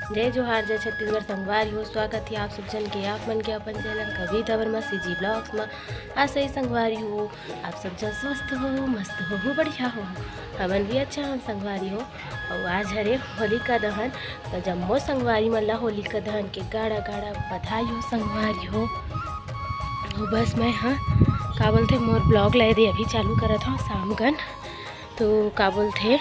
जय जोहार जय छत्तीसगढ़ संगवारी हो। स्वागत है आप सब जन के आप मन के अपन चैनल कभी धवर में सीजी ब्लॉग्स में। आज सही संगवारी हो, आप सब जन स्वस्थ हो, मस्त हो, बढ़िया हो, हमन भी अच्छा हम संगवारी हो। और आज हरे होलिका दहन, तो जम्मो संगवारी मन ला होलिका दहन के गाड़ा गाड़ा बधाई हो संगवारी हो। और बस मैं हाँ का बोलते मोर ब्लॉग लाए दे अभी चालू करत हूँ शाम गन। तो का बोलते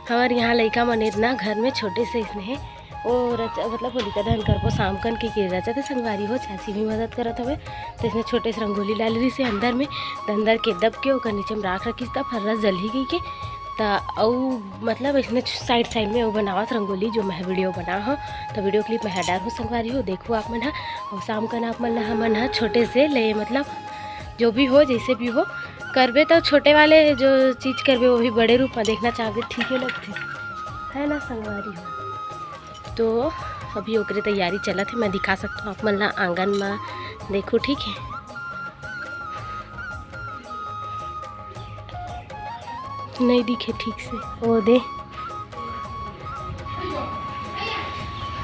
हमारे यहाँ लड़का मन इतना घर में छोटे से इसने और मतलब होलिका दहन करबो शाम कन के रचा थे संगवारी हो। चाची भी मदद करत हवे, तो इसमें छोटे से रंगोली डाल रही से अंदर में, तो अंदर के दब के ओकर नीचे में राख रखी तब फर्रा जल ही गई के तो मतलब इसने साइड साइड में वो बनावत रंगोली जो मैं वीडियो बना हो, तो वीडियो क्लिप मैं डाल हो संगवारी हो। देखो आप मन और शाम कन आप मन हमन छोटे से ले मतलब जो भी हो जैसे भी हो करबे, तो छोटे वाले जो चीज़ करबे वो भी बड़े रूप में देखना चाहबे ठीक है लगते है ना संगवारी हो। तो अभी ओकरे तैयारी चलत है, मैं दिखा सकता हूँ आप मन ला आंगन में देखो ठीक है। नहीं दिखे ठीक से वो दे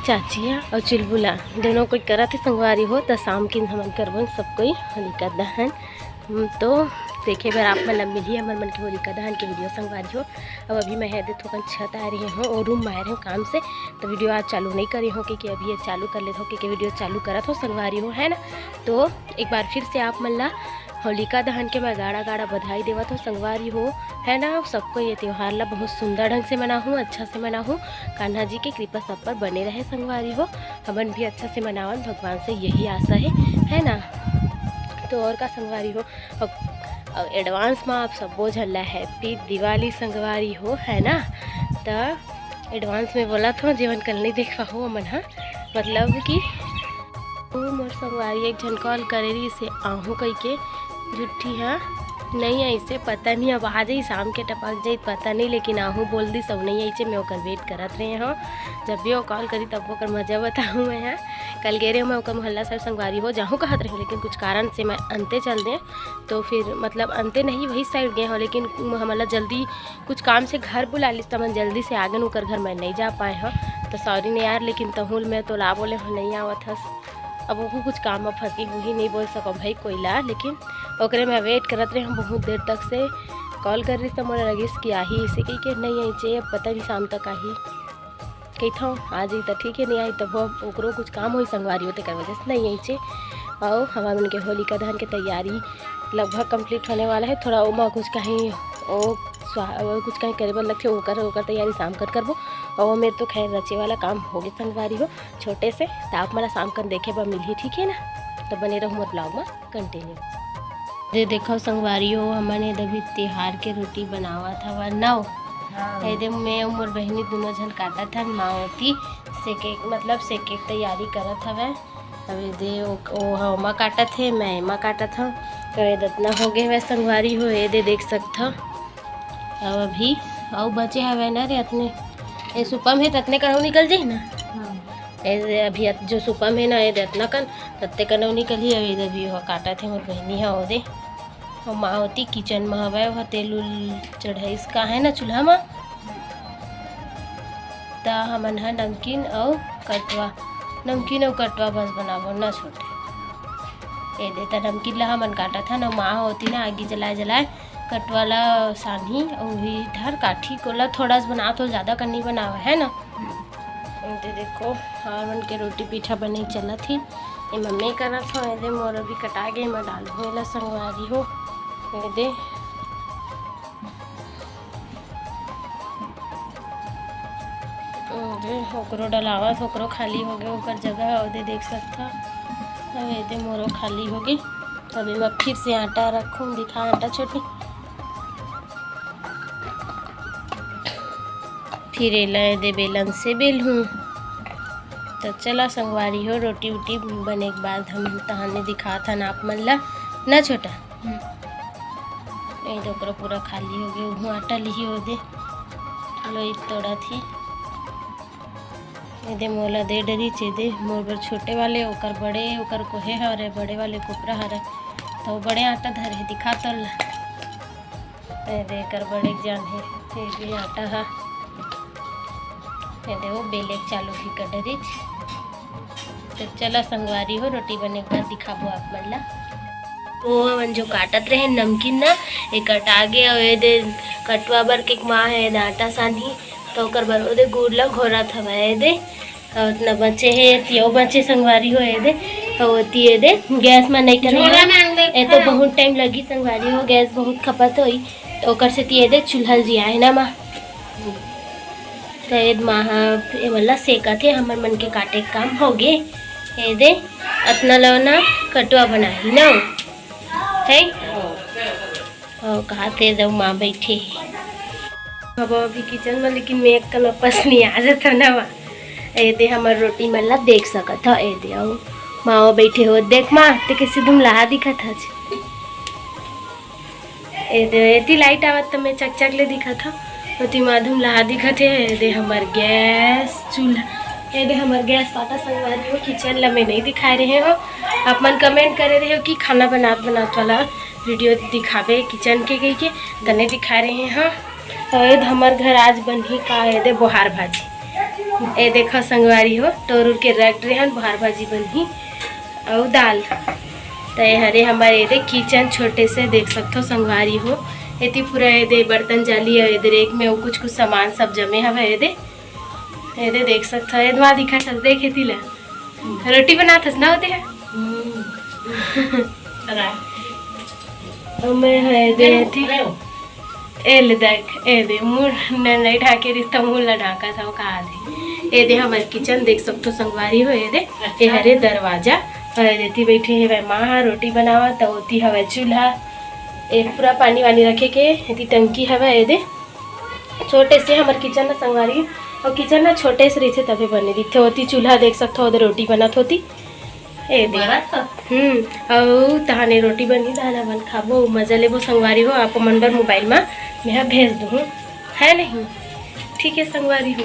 चाचिया और चुलबुला दोनों कोई करत है संगवारी हो। तो शाम की हमन करबन सब कोई होलिका दहन, तो देखे बार आप मन मिली हमारे मन की होलिका दहन की वीडियो संगवारी हो। अब अभी मैं है थोड़ा छत आ रही हूँ और रूम में आ रही हूँ काम से, तो वीडियो आज चालू नहीं करी हो कि अभी ये चालू कर लेते हो कि वीडियो चालू करत हो संगवारी हो है ना। तो एक बार फिर से आप मन ला होलिका दहन के मैं गाड़ा गाड़ा बधाई देवत हो संगवारी हो है ना। सबको ये त्यौहार ला बहुत सुंदर ढंग से मनाऊँ, अच्छा से मनाऊँ, कान्हा जी की कृपा सब पर बने रहे संगवारी हो। हमन भी अच्छा से मनावन, भगवान से यही आशा है ना। तो और का संगवारी हो और एडवांस में आप सबो झल्ला हैप्पी दिवाली संगवारी हो है ना। तो एडवांस में बोला था जीवन कल नहीं देख पाओ मन मतलब कि मोर संगवारी एक झन कॉल करे रही से आहू कही के जुट्ठी हाँ नहीं ऐसे पता नहीं, अब आ जाई शाम के टपक जाई पता नहीं, लेकिन आहू बोल दी सब नहीं ऐसे मैं ओकर वेट करत रहे हाँ। जब भी वो कॉल करी तब ओकर मजा बताऊँ मैं हाँ। कल गए रहे मैं ओकर मोहल्ला साहब संगवारी हो जाऊँ कहत रहे, लेकिन कुछ कारण से मैं अंते चल दें, तो फिर मतलब अंते नहीं वही साइड गए हो, लेकिन हमारा जल्दी कुछ काम से घर बुला ली तो मैं जल्दी से आगे ओकर घर मैं नहीं जा पाए हाँ। तो सॉरी नहीं यार, लेकिन तहुल मैं तो ला बोले हो नहीं आवत हस, अब वो कुछ काम में फंसी हुई नहीं बोल सको भाई कोई ला, लेकिन ओकरे मैं वेट करत रहे हम बहुत देर तक से कॉल कर रही तो मोला लगिस कि आही इसे कही के नहीं आई चे पता नहीं शाम तक आही कही था आ जाई तो ठीक है, नहीं आई तब ओकरो कुछ काम हुई संगवारी होते कर वजह से नहीं आई चे। और हमारे मन के होलिका दहन की तैयारी लगभग कंप्लीट होने वाला है, थोड़ा उमा कुछ कहीं कुछ कहीं करे लगते ओकर तैयारी शाम कर करबो। और मेरे तो खैर रचे वाला काम हो गया संगवारी हो छोटे से, तो आप मला शाम कर देखे बा मिली ठीक है ना। तो बने रहूँ मोर ब्लॉग में कंटिन्यू। ये देखो संगवारी हो हमने अभी त्योहार के रोटी बनावा था वरनाओ ऐसे मैं और मोर बहनी दोनों जन काटा था, माँ होती सेके मतलब सेके तैयारी करत हवे। अभी दे ओ माँ काटा थे मैं माँ काटा था, तो ये इतना हो गए वह संगवारी हो ये दे देख सकता। अब अभी और बचे हवे ना रे इतने ये सुपम है ततने कनौ निकल जाई ना ऐसे अभी जो सुपम है ना ये इतना कन तत्ते कनौ निकल ही अभी अभी वो काटा थे मोर बहनी है दे और माँ होती किचन में हवा वह तेल उल चढ़ाईस का है ना चूल्हा में। तो हमन है नमकीन और कटवा बस बनाबो ना छोटे ये देता नमकीन ला हमन काटा था ना, माँ होती ना आगे जलाए कटवाला सानी और वही ढार काठी कोला थोड़ा सा बना तो ज़्यादा करनी बनावा है ना। ये देखो हमन के रोटी पीठा बने चला थी ये मम्मी करा था ये मोर अभी कटा गए मैं डाल हो संगवारी हो ये दे ओकरो डलावा ओकरो खाली हो गए ओकर जगह और दे देख सकता। अब ये दे मोरो खाली हो गई, अभी मैं फिर से आटा रखूँ दिखा आटा छोटी फिर एला दे बेलन से बेलूँ। तो चला संगवारी हो रोटी वोटी बने के बाद हम तहाने दिखा था ना आप मन ला ना छोटा ये तो पूरा खाली हो गया वहाँ आटा ली हो दे लोई तोड़ा थी ये दे मोला दे डरी चे दे मोर बर छोटे वाले ओकर बड़े ओकर कोहे हरे बड़े वाले कोपरा हरे तो बड़े आटा धरे दिखा तो दे कर बड़े जान है ये आटा है देखो बेले चालू भी कर दी। तो चलो संगवारी हो रोटी बने के बाद दिखाबो आप मन ला। तो अपन जो काटत रहे नमकीन ना ये कटा गया दे कटवा बर के माँ है आटा सानी तो ओकर बर ओदे गुड़ ला घोरा था दे उतना बचे है तियो बचे संगवारी हो दे होती है दे गैस में नहीं करना ए तो बहुत टाइम लगी संगवारी हो गैस बहुत खपत होई तो ओकर से तिये दे चूल्हा जिया है ना माँ तो ये माँ ये वाला सेका थे हमर मन के काटे के काम हो गए ये दे अपना लो ना कटवा बनाई ना है और कहा थे जब माँ बैठे अब अभी किचन में लेकिन मैं कल वापस नहीं आ जाता ना माँ ए दे हमार रोटी मतलब देख सका था ए दे आओ माँ बैठे हो देख माँ ते कैसे तुम लहा दिखा था ए दे लाइट आवत तो मैं चक चक ले दिखा था तो माधुम लहा दिखा थे ए दे हमार गैस चूल्हा ए दे हमार गैस पाटा संगवारी हो किचन ला मैं नहीं दिखा रहे हो आप मन कमेंट करे रहे हो कि खाना बनात वाला वीडियो दिखावे किचन के गई के तो नहीं दिखा रहे हैं हाँ तो ये हमार घर आज बनी का ए दे बोहार भाजी ए देखो संगवारी हो टोर के रख रहे हैं बोहार भाजी बनी और दाल तो ये हरे हमारे ये दे किचन छोटे से देख सकते हो संगवारी हो ये पूरा ये दे बर्तन जाली है इधर एक में वो कुछ सामान सब जमे हवे ये दे देख सकते हो ये वहाँ दिखा था देखे थी ला रोटी बना था ना होते हैं मैं है दे ठीक ए ले देख ए दे मुँह नहीं ढाके रिश्ता मुँह ला ढाका था वो कहा दे ए दे हमारे किचन देख सकते हो संगवारी हो ये हरे दरवाजा और देती बैठे है वह माँ रोटी बनावा तो होती हवा चूल्हा ए पूरा पानी वानी रखे के यदि टंकी हवा ये दे छोटे से हमारे किचन ना संगवारी और किचन ना छोटे से रही तभी बने दिखे होती चूल्हा देख सकते हो उधर रोटी बनत होती ए दे और तहाने रोटी बनी दाना बन खाबो मजा लेबो संगवारी हो आपको नंबर मोबाइल में मैं भेज दूँ है नहीं ठीक है संगवारी हो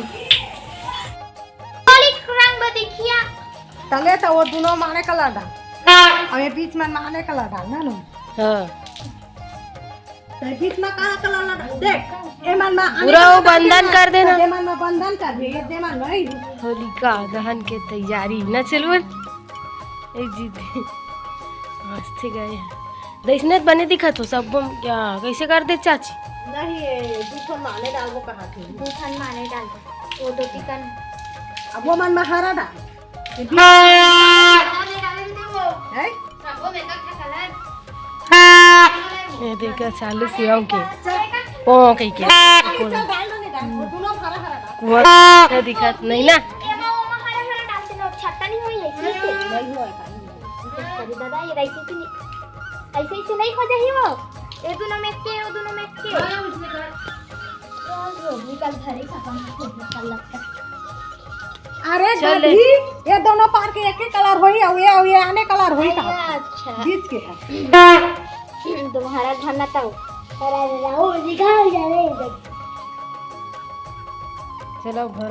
तले तो वो दोनों माने कलर डाल और ये बीच में माने कलर डालना ना हाँ तो बीच में कहाँ कलर डाल देख ए मन में पूरा वो बंधन कर देना ए मन में बंधन कर दे ये मन नहीं होलिका दहन के तैयारी न चलवन एक जीत मस्त गए देखने बने दिखा तो सब क्या कैसे कर दे चाची नहीं दूसरा माने डाल वो कहाँ थे दूसरा माने डाल दो वो दो चिकन अब वो मन में हरा डाल है ये देखा चालू सियाओं के ओ कहीं के कुआं दिखा नहीं ना छत्ता नहीं हुई दादा ये ऐसे नहीं हो जाही वो ये दोनों में के वो दोनों में के निकल घरे का लगता अरे गधी ये दोनों पार के एक ही कलर होई और ये आने कलर होई का अच्छा बीच के है तुम्हारा घर ना तो ओ दिखा जा रे चलो घर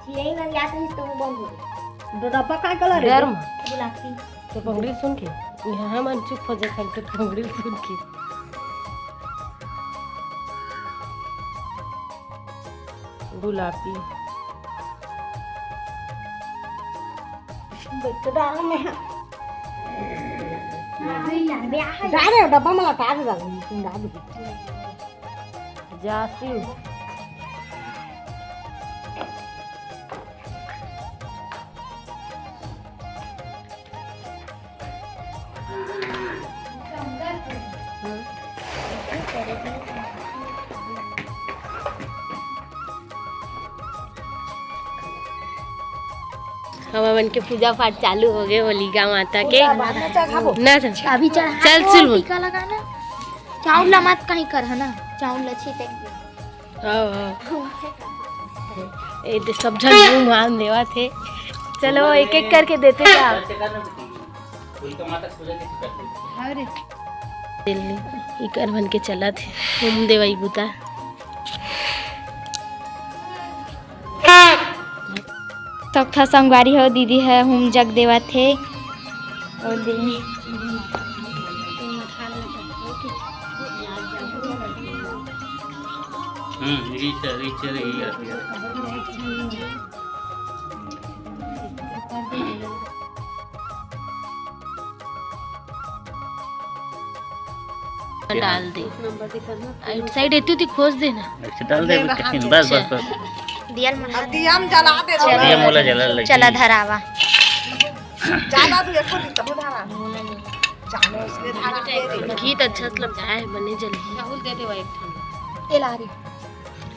यही ना याद है तुम बंद हो दो डब्बा का कलर है गर्म गुलाबी तो पंगड़ी सुन के यहाँ मन चुप हो जाता तो पंगड़ी सुन के गुलाबी डाल में जा रे डब्बा में लटा दे तुम डाल दे जासी हमारे के पूजा पाठ चालू हो गए होलिका माता के ना अभी चल चल टीका लगाना चावल मत कहीं कर है ना चावल अच्छी ये सब जन मान देवा थे चलो एक एक करके देते क्या अरे दिल्ली इकर बन के चला थे घूम देवाई बुता तख्ता संगवारी हो दीदी है हम जग देवा थे और दीदी रीच रही आती है। डाल दे आइट साइड एती थी खोज देना अच्छा डाल दे कठिन बस बस बस दियल मना दिया में जला दे ये मोला जला लगी चला धरावा ज्यादा तू एको दी तब धारा चालो इसलिए धारा दे दे गीत अच्छा से लग जाए बने जल्दी राहुल दे दे एक ठन ए लारी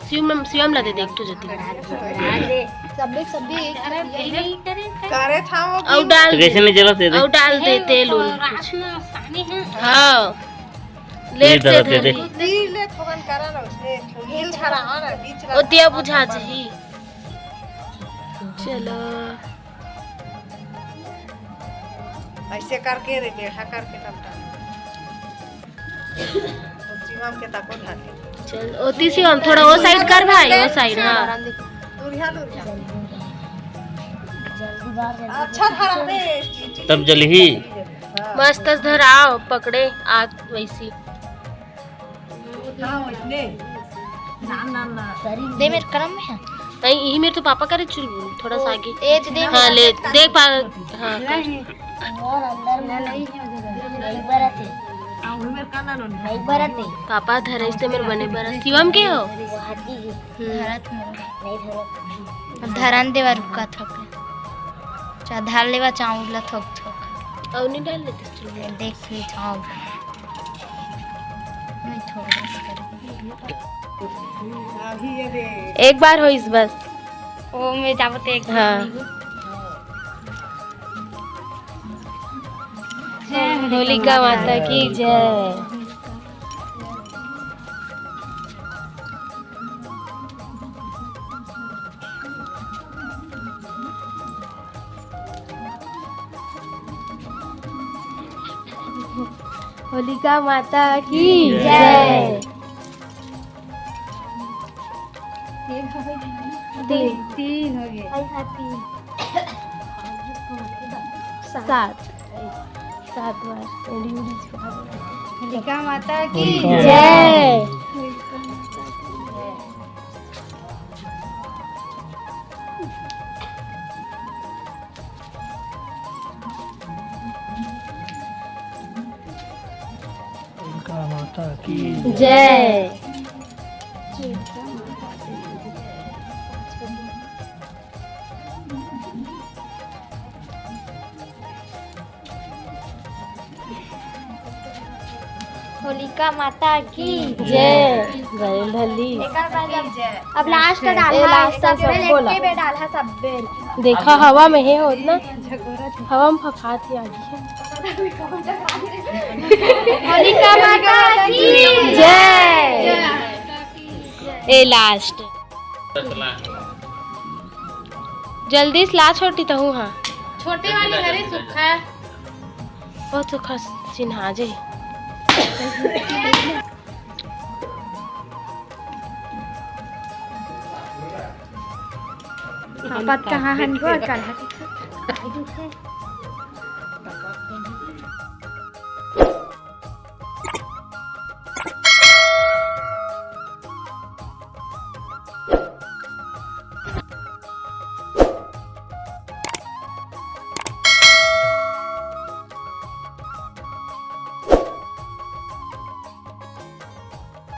शिवम ला दे दे एक तो जल्दी सब भी करे था वो और डाल तो दे कैसे नहीं जला दे दे और डाल दे तेल उल हाँ लेट से दे दे ले थोगन करा ना उसने हिल छड़ा और बीच ओ दिया बुझा जी चलो ऐसे करके रे बैठा करके टमटा जीवम के तको ढाले चल ओ तीसी हम थोड़ा वो साइड कर भाई वो साइड हां दूरिया अच्छा धारा में तब जली मस्त धराओ पकड़े आग वैसी हां इसने ना दे मेरे करम में है नहीं यही मेरे तो पापा करे चुल थोड़ा सा आगे एज दे हाँ ले देख पा हाँ और अंदर में नहीं है एक बार आते एक बार आते पापा धरे इससे मेरे बने बरा शिवम के हो धरत नहीं धरत धरन देवा रुका थक चा धार लेवा चाउला थक थक और नहीं डाल लेते चुल देख ली चाउ नहीं थोड़ा सा करके अभी ये दे एक बार हो इस बस ओ मैं जावते एक हाँ होलिका माता की जय होलिका माता की जय तीन हो गए सात बार होलिका माता की जय माता की जय होलिका माता की जय जय ढली अब लास्ट डाल सब बोला डाल है सब बेल देखा हवा में है होत ना हवा में फफात ही आगी है होलिका माता की जय ए लास्ट जल्दी से ला छोटी तो हूँ हाँ छोटी वाली हरे सुखा बहुत सुखा चिन्हा जे पापा कहाँ हन गो कल